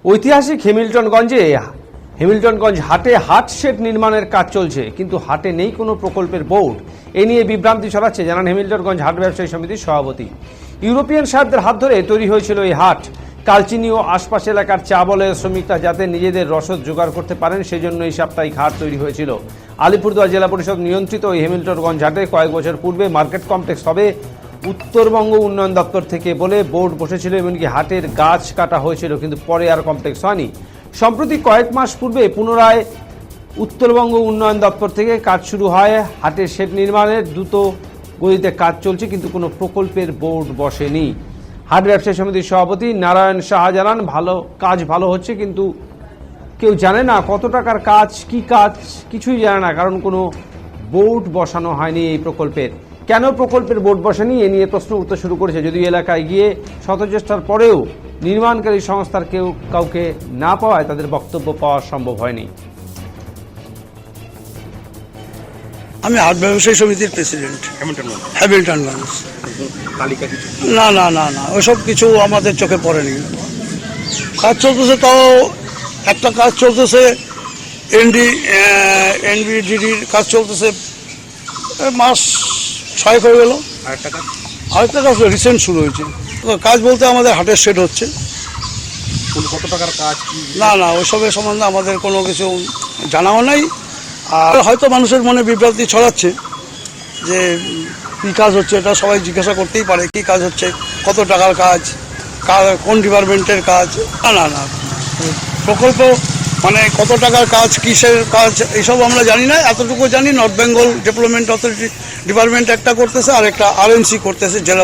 ঐতিহাসিক হেমিল্টনগঞ্জ হাটে হাট শেড নির্মাণের কাজ চলছে, কিন্তু হাটে নেই কোনো প্রকল্পের বোর্ড। এ নিয়ে বিভ্রান্তি ছড়াচ্ছে, জানান হেমিল্টনগঞ্জ হাট ব্যবসায়ী সমিতির সভাপতি। ইউরোপিয়ান সাহেবদের হাত ধরে তৈরি হয়েছিল এই হাট। কালচিনি ও আশপাশ এলাকার চা বলয়ের শ্রমিকরা যাতে নিজেদের রসদ জোগাড় করতে পারেন, সেজন্য এই সাপ্তাহিক হাট তৈরি হয়েছিল। আলিপুরদুয়ার জেলা পরিষদ নিয়ন্ত্রিত এই হেমিল্টনগঞ্জ হাটে কয়েক বছর পূর্বে মার্কেট কমপ্লেক্স হবে উত্তরবঙ্গ উন্নয়ন দপ্তর থেকে বলে বোর্ড বসেছিল, এমনকি হাটের গাছ কাটা হয়েছিল, কিন্তু পরে আর কমপ্লেক্স হয়নি। সম্প্রতি কয়েক মাস পূর্বে পুনরায় উত্তরবঙ্গ উন্নয়ন দপ্তর থেকে কাজ শুরু হয়। হাটের শেড নির্মাণের দ্রুত গতিতে কাজ চলছে, কিন্তু কোনো প্রকল্পের বোর্ড বসেনি। হাট ব্যবসায়ী সমিতির সভাপতি নারায়ণ সাহা জানান, ভালো হচ্ছে, কিন্তু কেউ জানে না কত টাকার কাজ, কি কাজ কিছুই জানে না, কারণ কোনো বোর্ড বসানো হয়নি এই প্রকল্পের। কেন প্রকল্পের বোর্ড বসেনি এ নিয়ে প্রশ্ন উঠতে শুরু করেছে, যদিও এলাকায় গিয়ে শত চেষ্টার পরেও নির্মাণকারী সংস্থার কাউকে না পাওয়ায় তাদের বক্তব্য পাওয়া সম্ভব হয়নি। আমি হাট ব্যবসায়ী সমিতির প্রেসিডেন্ট হ্যামিল্টনগঞ্জ। না না না না ওসব কিছু আমাদের চোখে পড়েনি। কাজ চলতেছে, তাও একটা কাজ চলতেছে, এনবিডির কাজ চলতেছে, মাস 6 হয়ে গেল। আরেকটা কাজ রিসেন্ট শুরু হয়েছে। কাজ বলতে আমাদের হাটের শেড হচ্ছে। কত টাকার কাজ? না না ওসবের সম্বন্ধে আমাদের কোনো কিছু জানাও নাই। আর হয়তো মানুষের মনে বিভ্রান্তি ছড়াচ্ছে যে কী কাজ হচ্ছে, এটা সবাই জিজ্ঞাসা করতেই পারে, কী কাজ হচ্ছে, কত টাকার কাজ, কোন ডিপার্টমেন্টের কাজ। না না না প্রকল্প মানে কত টাকার কাজ, কিসের কাজ, এইসব আমরা জানি না। এতটুকু জানি north Bengal development authority department একটা করতেছে, আর একটা আরএনসি করতেছে জেলা।